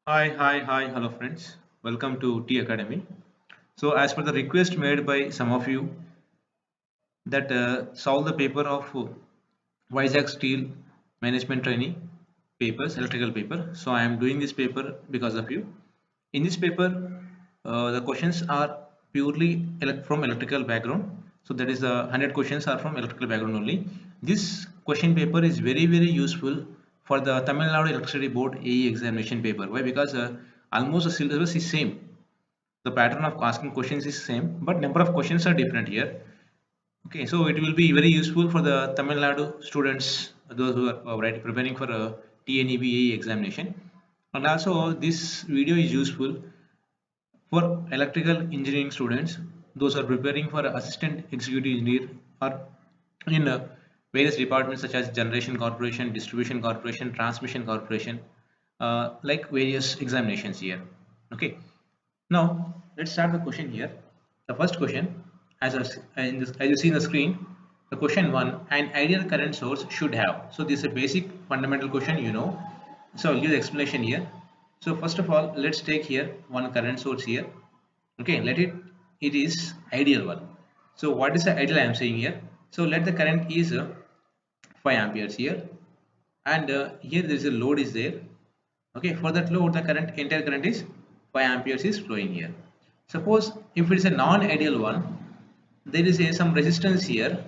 Hello friends. Welcome to T Academy. So, as per the request made by some of you that solve the paper of Vizag Steel Management Trainee papers, electrical paper. So, I am doing this paper because of you. In this paper, the questions are purely from electrical background. So, that is the 100 questions are from electrical background only. This question paper is very useful for the Tamil Nadu Electricity Board AE examination paper. Why? Because almost the syllabus is same, the pattern of asking questions is same, but number of questions are different here. Okay, so it will be very useful for the Tamil Nadu students, those who are preparing for a TNEBA examination. And also this video is useful for electrical engineering students, those who are preparing for assistant executive engineer or in various departments such as generation corporation, distribution corporation, transmission corporation, like various examinations here. Okay, now let's start the question here. The first question, as you see in the screen, the question one, an ideal current source should have. So this is a basic fundamental question, you know. So I'll give the explanation here. So first of all, let's take here one current source here. Okay, it is ideal one. So what is the ideal I am saying here? So let the current is 5 amperes here, and here there is a load is there. Okay, for that load the entire current is 5 amperes is flowing here. Suppose if it is a non-ideal one, there is some resistance here.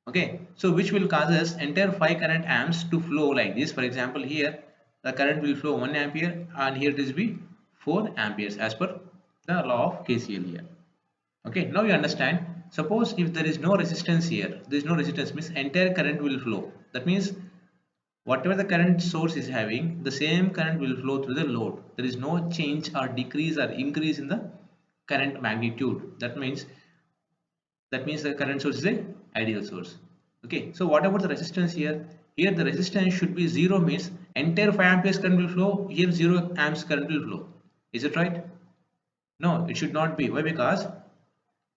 Okay, so which will causes entire 5 current amps to flow like this. For example, here the current will flow 1 ampere and here it is be 4 amperes as per the law of KCL here. Okay, now you understand. Suppose if there is no resistance here, there is no resistance means entire current will flow. That means whatever the current source is having, the same current will flow through the load. There is no change or decrease or increase in the current magnitude. That means the current source is a ideal source. Okay, so what about the resistance here? Here the resistance should be 0, means entire 5 amperes current will flow. Here 0 amps current will flow. Is it right? No, it should not be. Why? Because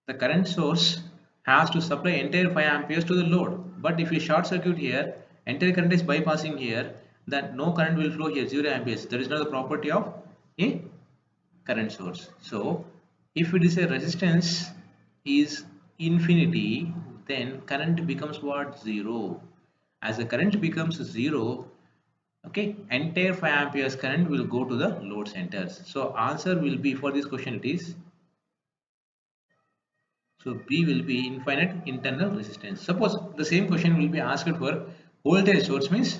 the current source has to supply entire 5 amperes to the load, but if you short circuit here, entire current is bypassing here, then no current will flow here, 0 amperes. That is not the property of a current source. So if it is a resistance is infinity, then current becomes what? 0. As the current becomes 0, okay, entire 5 amperes current will go to the load centers. So answer will be for this question, it is, so B will be infinite internal resistance. Suppose the same question will be asked for voltage source, means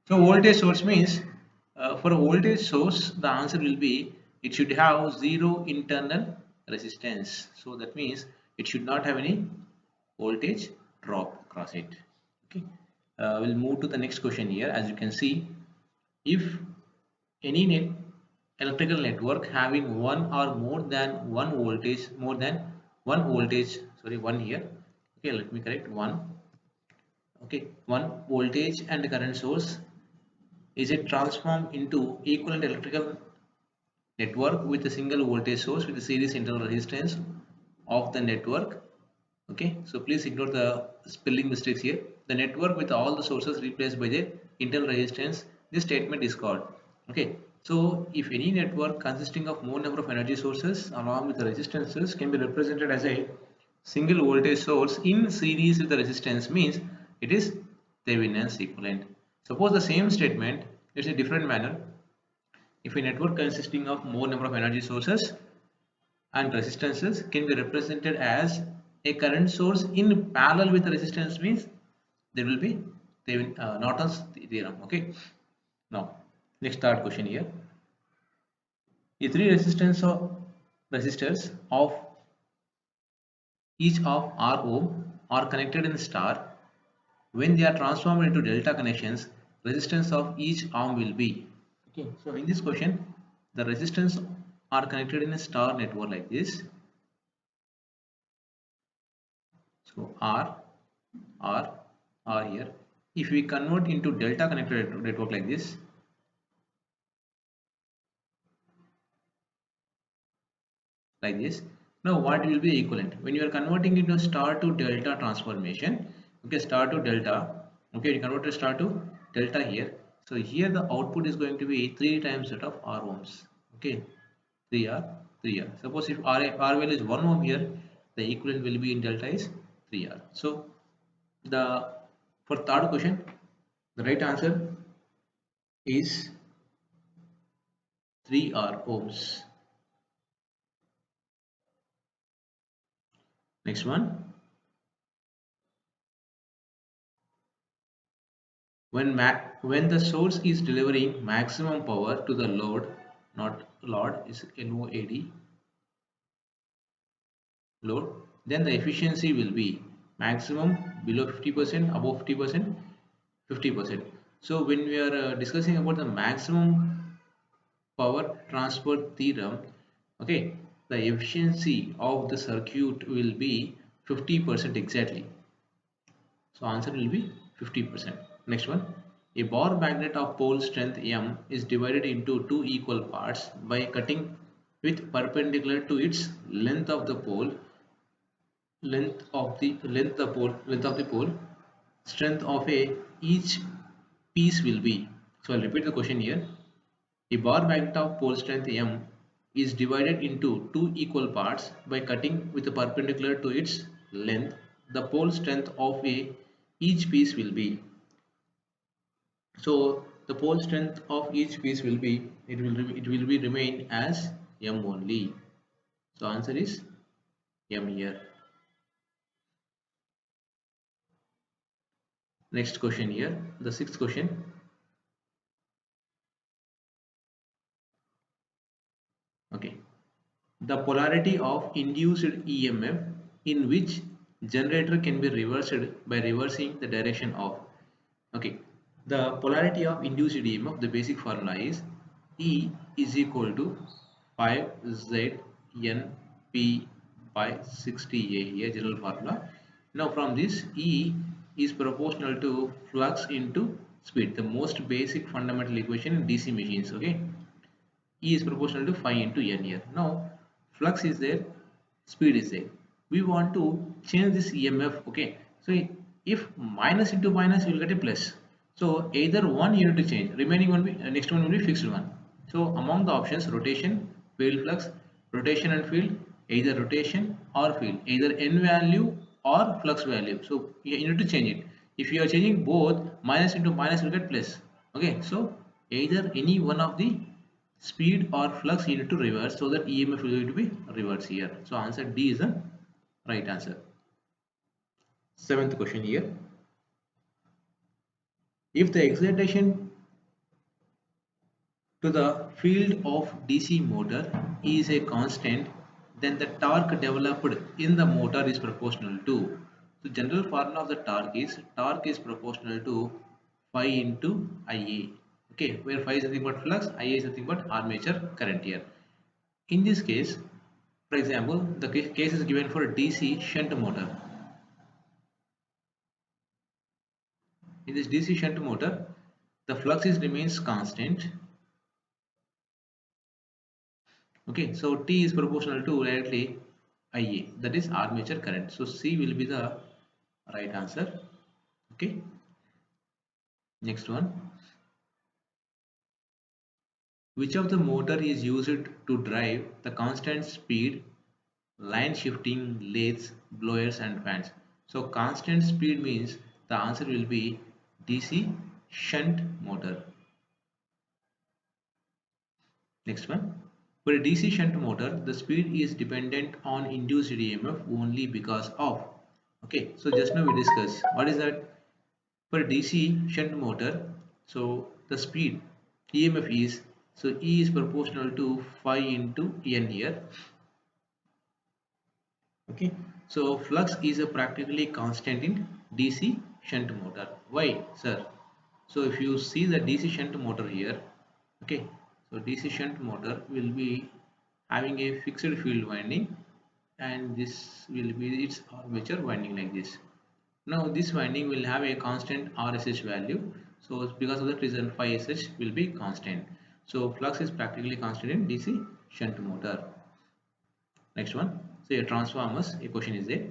so voltage source means for a voltage source the answer will be it should have 0 internal resistance. So that means it should not have any voltage drop across it. Okay, we'll move to the next question here. As you can see, if any electrical network having one or more than one voltage, sorry, one here. Okay, let me correct one. Okay, one voltage and current source is it transformed into equivalent electrical network with a single voltage source with a series internal resistance of the network. Okay, so please ignore the spelling mistakes here. The network with all the sources replaced by the internal resistance, this statement is called. Okay, so if any network consisting of more number of energy sources along with the resistances can be represented as a single voltage source in series with the resistance, means it is Thevenin's equivalent. Suppose the same statement is a different manner. If a network consisting of more number of energy sources and resistances can be represented as a current source in parallel with the resistance, means there will be Norton's theorem. Okay, now next third question here. The three resistors of each of R ohm are connected in star. When they are transformed into delta connections, resistance of each arm will be. Okay, so in this question the resistance are connected in a star network like this. So R here. If we convert into delta connected network like this, now what will be equivalent when you are converting into star to delta transformation? Okay, star to delta. Okay, you convert a star to delta here. So here the output is going to be 3 times that of R ohms. Okay, 3R, 3R. Suppose if R value is 1 ohm here, the equivalent will be in delta is 3R. So the for third question, the right answer is 3R ohms. Next one, when the source is delivering maximum power to the load, not load is LOAD, load, then the efficiency will be maximum below 50%, above 50%, 50%. So when we are discussing about the maximum power transfer theorem, okay, the efficiency of the circuit will be 50% exactly. So answer will be 50%. Next one. A bar magnet of pole strength M is divided into two equal parts by cutting with perpendicular to its length of the pole, length of the pole, strength of a each piece will be. So I'll repeat the question here. A bar magnet of pole strength M is divided into two equal parts by cutting with a perpendicular to its length. The pole strength of a each piece will be. So the pole strength of each piece will be, it will be remain as M only. So answer is M here. Next question here, the sixth question. Okay. The polarity of induced EMF in which generator can be reversed by reversing the direction of. Okay. The polarity of induced EMF, the basic formula is E is equal to 5ZNP by 60A, a general formula. Now from this, E is proportional to flux into speed, the most basic fundamental equation in DC machines. Okay. E is proportional to phi into n here. Now flux is there, speed is there. We want to change this EMF. Okay, so if minus into minus, you will get a plus. So either one you need to change, remaining one next one will be fixed one. So among the options, rotation, field flux, rotation and field, either rotation or field, either n value or flux value. So you need to change it. If you are changing both, minus into minus will get plus. Okay, so either any one of the speed or flux you need to reverse, so that EMF is going to be reversed here. So answer D is the right answer. Seventh question here. If the excitation to the field of DC motor is a constant, then the torque developed in the motor is proportional to. The general formula of the torque is proportional to phi into Ia. Okay, where phi is nothing but flux, Ia is nothing but armature current here. In this case, for example, the case is given for a DC shunt motor. In this DC shunt motor, the flux is remains constant. Okay, so T is proportional to directly Ia, that is armature current. So C will be the right answer. Okay, next one. Which of the motor is used to drive the constant speed line shifting lathes, blowers and fans? So constant speed means the answer will be DC shunt motor. Next one. For a DC shunt motor, the speed is dependent on induced EMF only because of. Okay, so just now we discussed what is that for a DC shunt motor. So the speed EMF is, so E is proportional to phi into N here. Okay, so flux is a practically constant in DC shunt motor. Why, sir? So if you see the DC shunt motor here, okay, so DC shunt motor will be having a fixed field winding, and this will be its armature winding like this. Now this winding will have a constant RSH value, so because of that reason phi SH will be constant. So flux is practically constant in DC shunt motor. Next one, so a transformers, a question is there.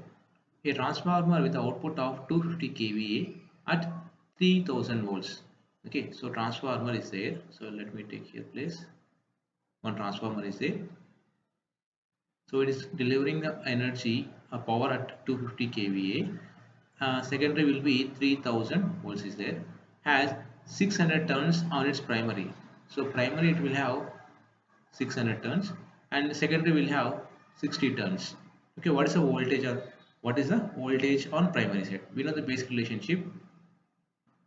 A transformer with output of 250 kVA at 3000 volts. Okay, so transformer is there. So let me take here place. One transformer is there. So it is delivering the energy power at 250 kVA. Secondary will be 3000 volts is there. Has 600 turns on its primary. So primary it will have 600 turns and secondary will have 60 turns. Okay, what is the voltage or what is the voltage on primary side? We know the basic relationship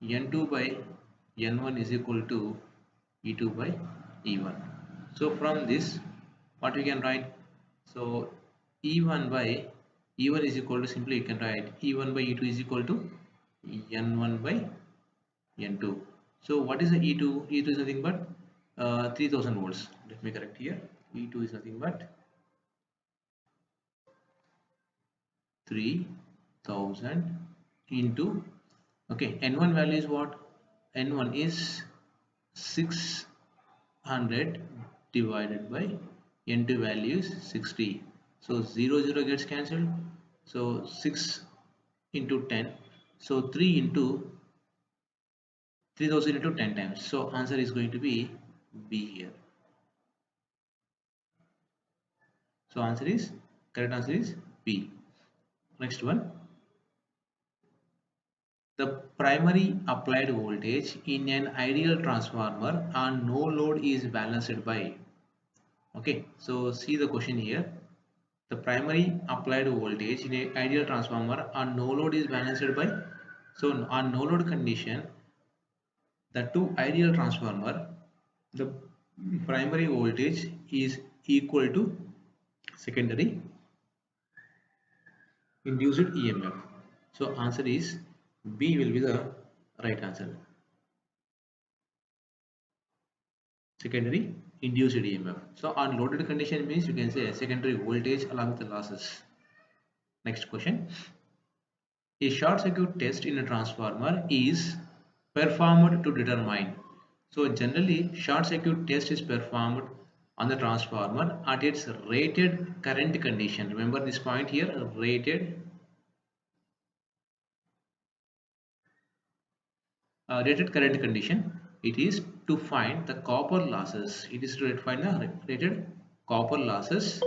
N2 by N1 is equal to E2 by E1. So from this, what we can write? So E1 by E1 is equal to, simply you can write E1 by E2 is equal to N1 by N2. So what is the E2? E2 is nothing but 3000 volts. Let me correct here. E2 is nothing but 3000 into, okay, N1 value is what? N1 is 600 divided by N2 value is 60. So 0 gets cancelled. So 6 into 10. So 3 into 3000 into 10 times. So answer is going to be B here. So answer is, correct answer is B. Next one. The primary applied voltage in an ideal transformer on no load is balanced by. Okay, so see the question here. The primary applied voltage in an ideal transformer on no load is balanced by. So on no load condition, the two ideal transformer, the primary voltage is equal to secondary induced EMF. So answer is B will be the right answer. Secondary induced EMF. So on loaded condition means you can say secondary voltage along with the losses. Next question. A short circuit test in a transformer is performed to determine. So generally short circuit test is performed on the transformer at its rated current condition. Remember this point here, rated current condition. It is to find the copper losses. It is to find the rated copper losses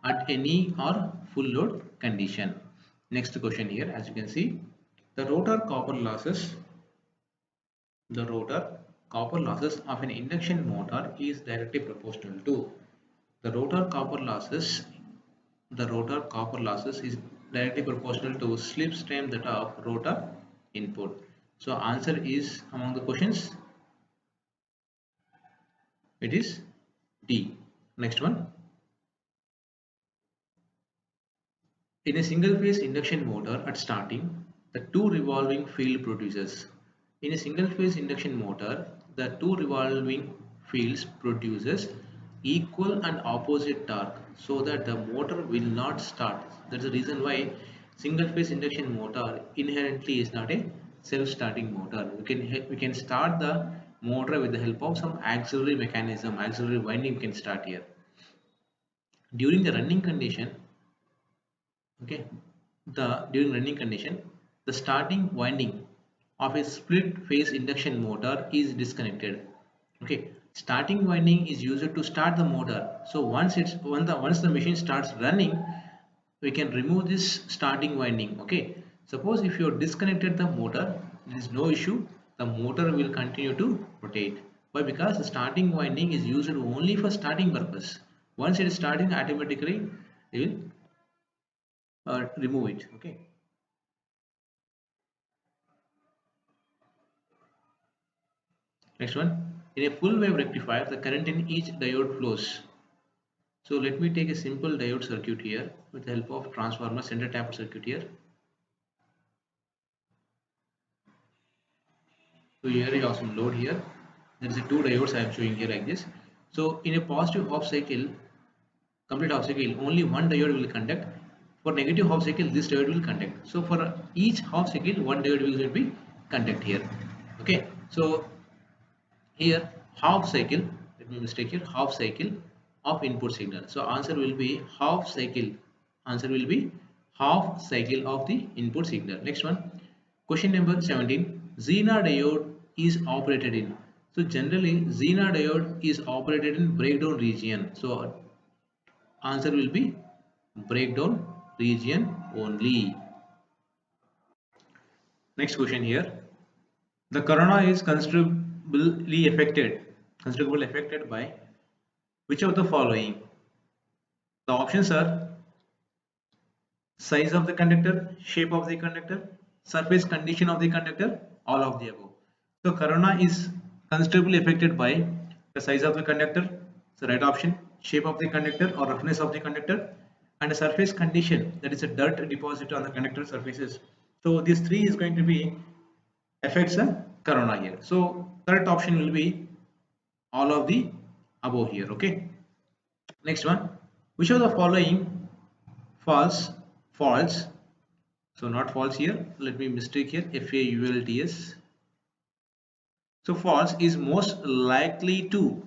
at any or full load condition. Next question here, as you can see, the rotor copper losses of an induction motor is directly proportional to the rotor copper losses. The rotor copper losses is directly proportional to slip stream that of rotor input. So answer is, among the questions, it is D. Next one. In a single-phase induction motor at starting, the two revolving field produces. In a single-phase induction motor, the two revolving fields produces equal and opposite torque so that the motor will not start. That's the reason why single-phase induction motor inherently is not a self-starting motor. We can start the motor with the help of some auxiliary mechanism, auxiliary winding can start here. During the running condition, okay, during running condition, the starting winding of a split phase induction motor is disconnected. Okay, starting winding is used to start the motor. So once the machine starts running, we can remove this starting winding. Okay, suppose if you disconnected the motor, there is no issue, the motor will continue to rotate. Why? Because the starting winding is used only for starting purpose. Once it is starting, automatically it will remove it. Okay, next one. In a full wave rectifier, the current in each diode flows. So let me take a simple diode circuit here with the help of transformer center tapped circuit here. So here you have some load here. There is a two diodes I am showing here like this. So in a positive half cycle, complete half cycle, only one diode will conduct. For negative half cycle, this diode will conduct. So for each half cycle, one diode will be conduct here. Okay, so here half cycle, let me mistake here, half cycle of input signal. So answer will be half cycle. Answer will be half cycle of the input signal. Next one, question number 17. Zener diode is operated in? So generally Zener diode is operated in breakdown region. So answer will be breakdown region only. Next question here. The corona is considerably affected by which of the following? The options are size of the conductor, shape of the conductor, surface condition of the conductor, all of the above. So corona is considerably affected by the size of the conductor, so right option, shape of the conductor or roughness of the conductor, and the surface condition, that is a dirt deposit on the conductor surfaces. So these three is going to be affects the corona here. So correct option will be all of the above here. Okay. Next one, which of the following false faults, so not false here, let me mistake here, FAULTS. So faults is most likely to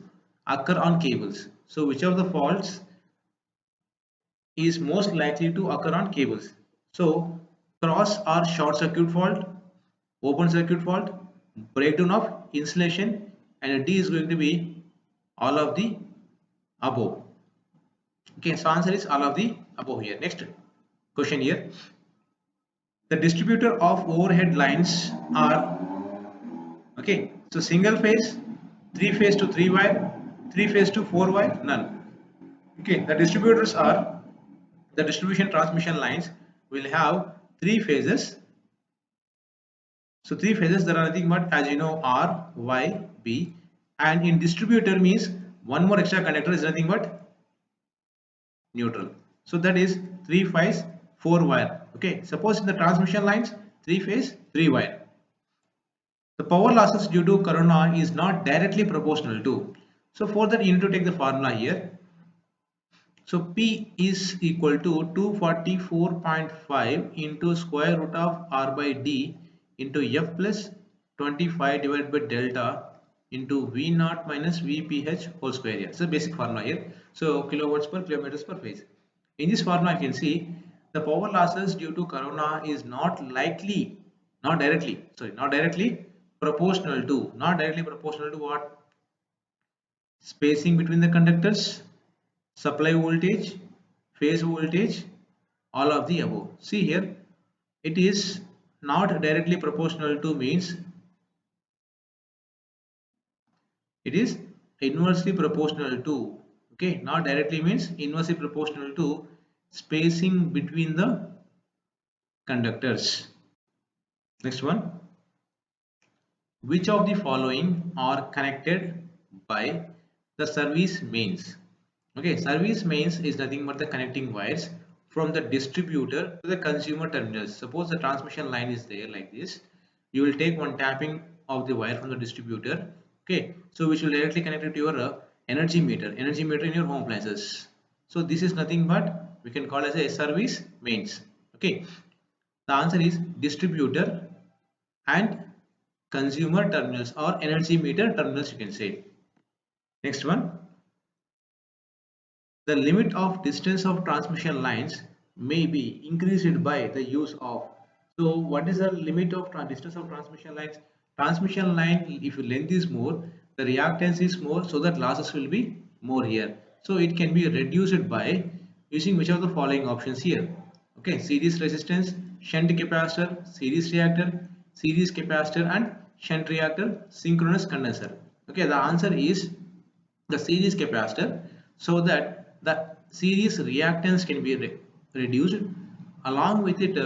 occur on cables. So which of the faults is most likely to occur on cables? So cross or short circuit fault, open circuit fault, breakdown of insulation, and D is going to be all of the above. Okay, so answer is all of the above here. Next question here. The distributor of overhead lines are, okay, so single phase, three phase to three wire, three phase to four wire, none. Okay, the distributors are, the distribution transmission lines will have three phases. So three phases, there are nothing but, as you know, R, Y, B, and in distributor means one more extra conductor is nothing but neutral. So that is three phase, four wire. Okay, suppose in the transmission lines, three phase, three wire. The power losses due to corona is not directly proportional to. So for that you need to take the formula here. So P is equal to 244.5 into square root of R by D into F plus 25 divided by delta into V naught minus VPH whole square here. So basic formula here. So kilowatts per kilometers per phase. In this formula you can see the power losses due to corona is not directly proportional to what? Spacing between the conductors, supply voltage, phase voltage, all of the above. See here, it is not directly proportional to means it is inversely proportional to. Okay, not directly means inversely proportional to spacing between the conductors. Next one, which of the following are connected by the service mains? Okay, service mains is nothing but the connecting wires from the distributor to the consumer terminals. Suppose the transmission line is there like this. You will take one tapping of the wire from the distributor. Okay, so which will directly connect it to your energy meter in your home appliances. So this is nothing but we can call as a service mains. Okay, the answer is distributor and consumer terminals or energy meter terminals, you can say. Next one, the limit of distance of transmission lines may be increased by the use of. So what is the limit of distance of transmission lines? Transmission line, if your length is more, the reactance is more, so that losses will be more here. So it can be reduced by using which of the following options here. Okay, series resistance, shunt capacitor, series reactor, series capacitor, and shunt reactor, synchronous condenser. Okay, the answer is the series capacitor, so that the series reactance can be reduced. Along with it,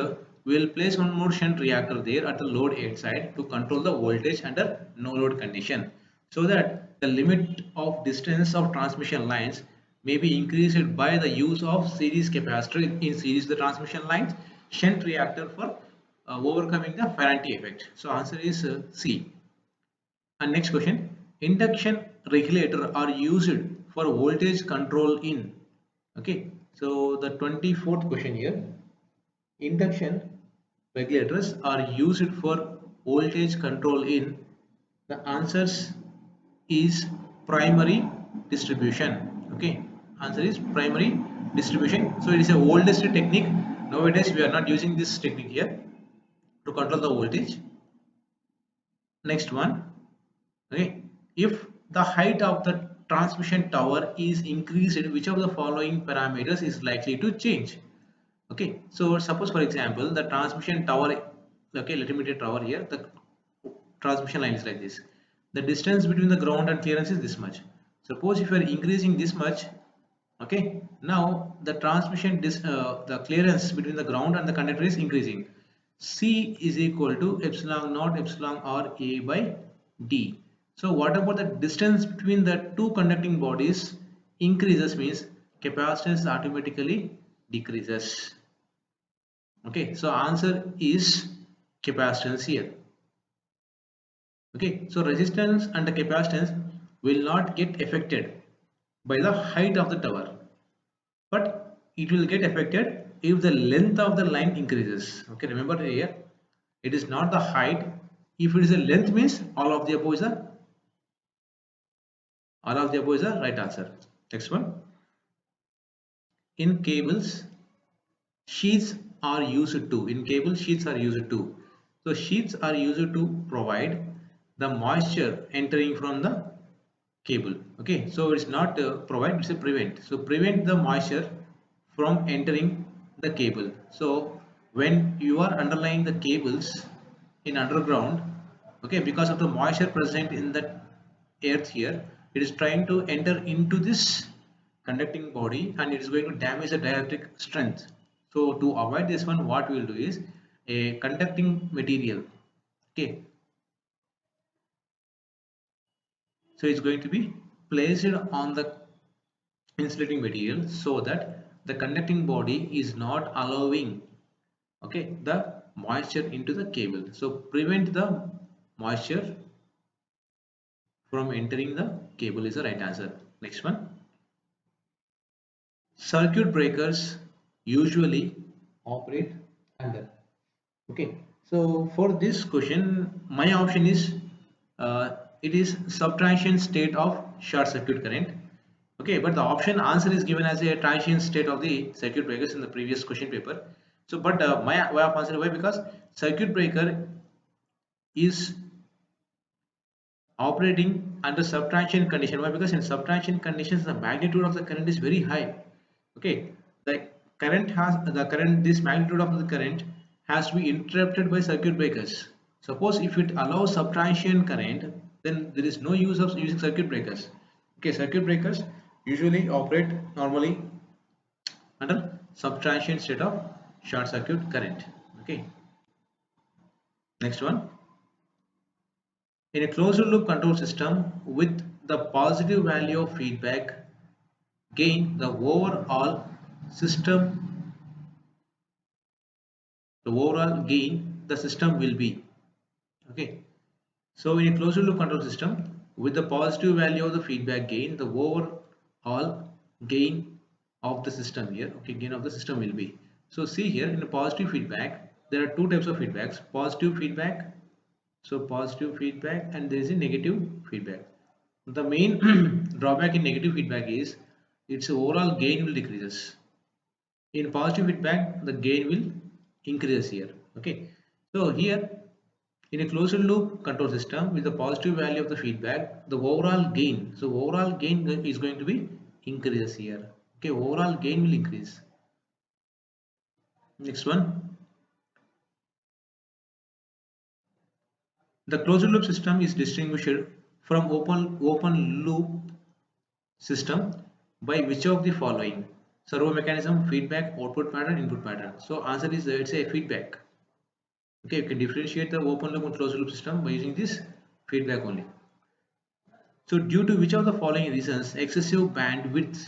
we will place one more shunt reactor there at the load end side to control the voltage under no load condition, so that the limit of distance of transmission lines may be increased by the use of series capacitor in series the transmission lines, shunt reactor for overcoming the Faraday effect. So answer is C. And next question, induction regulator are used for voltage control in. Okay, so the 24th question here, induction regulators are used for voltage control in. The answers is primary distribution. Okay, answer is primary distribution. So it is a oldest technique. Nowadays we are not using this technique here to control the voltage. Next one. Okay, if the height of the transmission tower is increased, which of the following parameters is likely to change? Okay, so suppose for example the transmission tower, okay, let me take tower here, the transmission line is like this, the distance between the ground and clearance is this much. Suppose if you are increasing this much, okay, now the the clearance between the ground and the conductor is increasing. C is equal to epsilon naught epsilon r a by d. So what about the distance between the two conducting bodies increases, means capacitance automatically decreases. Okay, so answer is capacitance here. Okay, so resistance and the capacitance will not get affected by the height of the tower, but it will get affected if the length of the line increases. Okay, remember here, it is not the height. If it is a length, means all of the above is the right answer. Next one. In cables, sheets are used to. In cable, sheets are used to. So sheets are used to provide the moisture entering from the cable. Okay, so it's not provide, it's a prevent. So prevent the moisture from entering the cable. So when you are underlying the cables in underground, okay, because of the moisture present in the earth here, it is trying to enter into this conducting body and it is going to damage the dielectric strength. So to avoid this one, what we will do is a conducting material. Okay, so it's going to be placed on the insulating material so that the conducting body is not allowing, okay, the moisture into the cable. So prevent the moisture from entering the cable is the right answer. Next one. Circuit breakers usually operate under. Okay, so for this question, my option is it is subtraction state of short circuit current. Okay, but the option answer is given as a transient state of the circuit breakers in the previous question paper. So, but my way of answer, why? Because circuit breaker is operating under subtraction condition. Why? Because in subtraction conditions the magnitude of the current is very high. Okay, the current, this magnitude of the current has to be interrupted by circuit breakers. Suppose if it allows subtraction current, then there is no use of using circuit breakers. Okay, circuit breakers usually operate normally under subtraction state of short circuit current. Okay, next one. In a closed loop control system with the positive value of feedback gain, system the overall gain the system will be. Okay, so in a closed loop control system with the positive value of the feedback gain, the overall gain of the system here, okay, gain of the system will be. So see here, in a positive feedback there are two types of feedbacks: positive feedback, so positive feedback, and there is a negative feedback. The main drawback in negative feedback is its overall gain will decreases. In positive feedback the gain will increase here. Okay, so here in a closed loop control system with the positive value of the feedback, the overall gain, so overall gain is going to be increases here. Okay, overall gain will increase. Next one. The closed loop system is distinguished from open loop system by which of the following? Servo mechanism, feedback, output pattern, input pattern. So answer is it's a feedback. Okay, you can differentiate the open loop and closed loop system by using this feedback only. So due to which of the following reasons excessive bandwidth,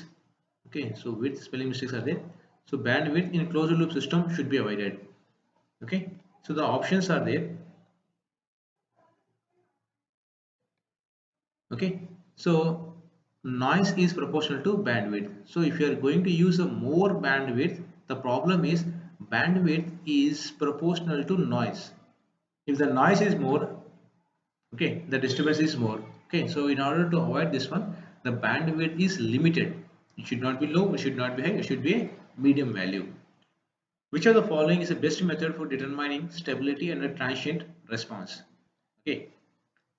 okay, so width spelling mistakes are there. So bandwidth in a closed loop system should be avoided. Okay, so the options are there. Okay, so noise is proportional to bandwidth. So if you are going to use a more bandwidth, the problem is bandwidth is proportional to noise. If the noise is more, okay, the disturbance is more. Okay, so in order to avoid this one, the bandwidth is limited. It should not be low, it should not be high, it should be a medium value. Which of the following is the best method for determining stability and a transient response? Okay,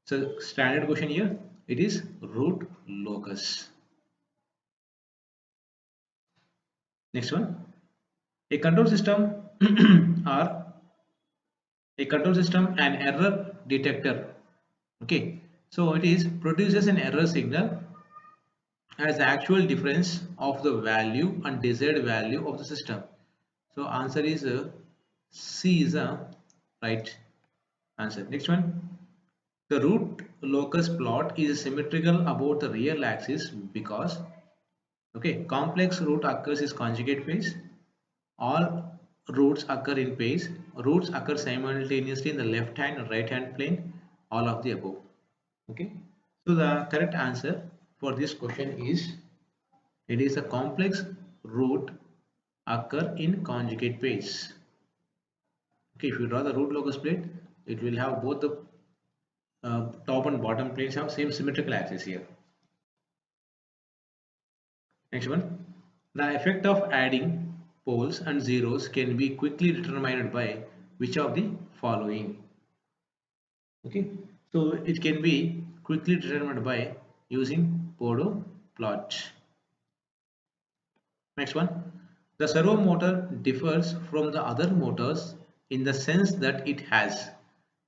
So standard question here, it is root locus. Next one, a control system or a control system an error detector. Okay, so it is produces an error signal as actual difference of the value and desired value of the system. So answer is C is a right answer. Next one, the root locus plot is symmetrical about the real axis because complex root occurs is conjugate phase. All roots occur in phase. Roots occur simultaneously in the left hand and right hand plane. All of the above. Okay. So the correct answer for this question is it is a complex root occur in conjugate phase. Okay, if you draw the root locus plate, it will have both the top and bottom planes have same symmetrical axis here. Next one, the effect of adding poles and zeros can be quickly determined by which of the following. Okay, so it can be quickly determined by using Podo plot. Next one, the servo motor differs from the other motors in the sense that it has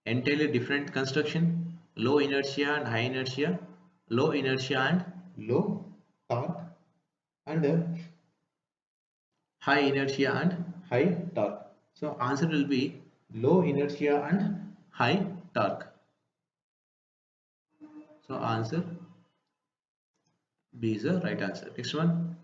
entirely different construction, low inertia and high inertia, low inertia and low torque, and high inertia and high torque. So answer will be low inertia and high torque. So answer B is the right answer. Next one,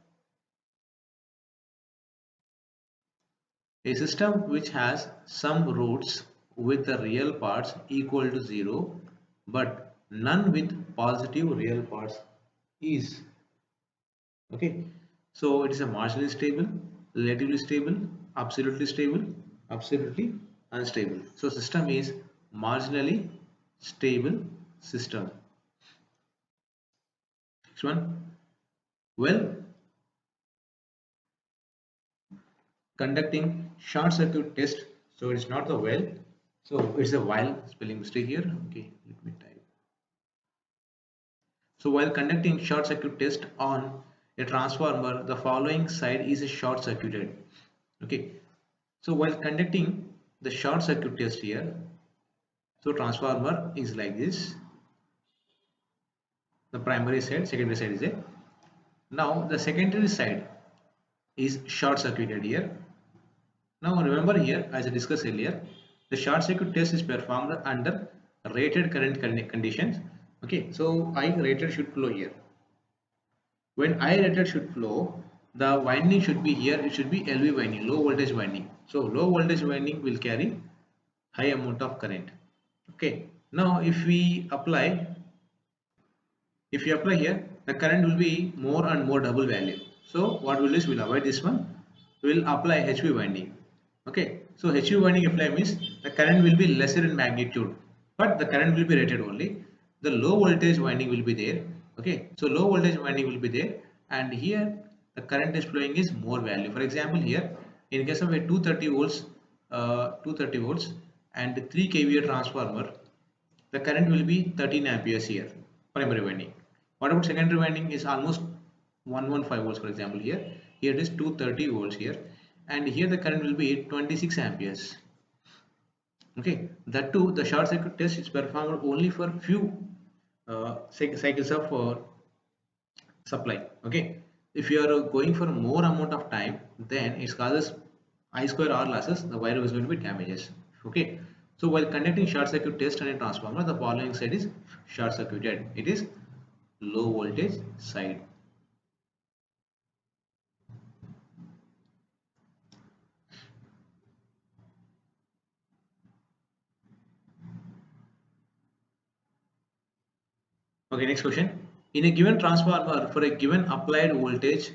a system which has some roots with the real parts equal to 0 but none with positive real parts is okay. So it is a marginally stable, relatively stable, absolutely unstable. So system is marginally stable system. Next one, well conducting short circuit test. So it's not the well. So it's a while spelling mistake here. Okay, let me type. So while conducting short circuit test on a transformer, the following side is short circuited. Okay. So while conducting the short circuit test here, so transformer is like this. The primary side, secondary side is a. Now the secondary side is short circuited here. Now remember here, as I discussed earlier, the short circuit test is performed under rated current conditions. Okay, so I rated should flow here. When I rated should flow, the winding should be here. It should be LV winding, low voltage winding. So low voltage winding will carry high amount of current. Okay. Now if you apply here, the current will be more and more double value. So what will this will avoid this one? We will apply HV winding. Okay. So HV winding apply means the current will be lesser in magnitude, but the current will be rated only. The low voltage winding will be there. Okay. So low voltage winding will be there, and here the current is flowing is more value. For example, here in case of a 230 volts, 230 volts and 3 kVA transformer, the current will be 13 amperes here, primary winding. What about secondary winding is almost 115 volts, for example here. Here it is 230 volts here, and here the current will be 26 amperes. Okay, that too the short circuit test is performed only for few cycles of supply. Okay, if you are going for more amount of time, then it causes I square R losses, the wire is going to be damages. Okay, so while conducting short circuit test on a transformer, the following side is short circuited. It is low voltage side. Okay, next question. In a given transformer, for a given applied voltage,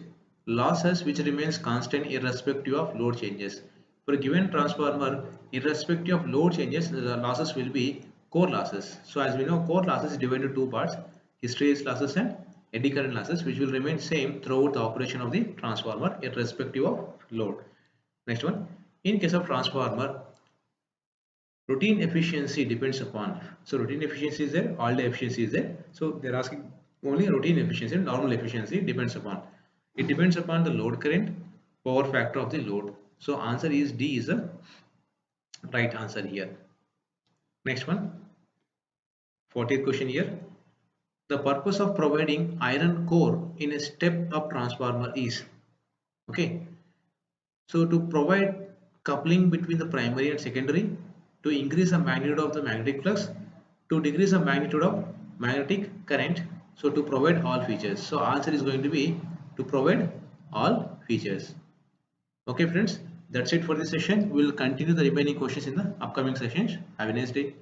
losses which remains constant irrespective of load changes. For a given transformer, irrespective of load changes, the losses will be core losses. So as we know, core losses is divided into two parts, hysteresis losses and eddy current losses, which will remain same throughout the operation of the transformer irrespective of load. Next one. In case of transformer, Routine efficiency depends upon. So routine efficiency is there, all day efficiency is there. So they're asking only routine efficiency, normal efficiency depends upon. It depends upon the load current, power factor of the load. So answer is D is the right answer here. Next one, 40th question here. The purpose of providing iron core in a step up transformer is, okay, so to provide coupling between the primary and secondary, to increase the magnitude of the magnetic flux, to decrease the magnitude of magnetic current, so to provide all features. So answer is going to be to provide all features. Okay friends, that's it for this session. We will continue the remaining questions in the upcoming sessions. Have a nice day.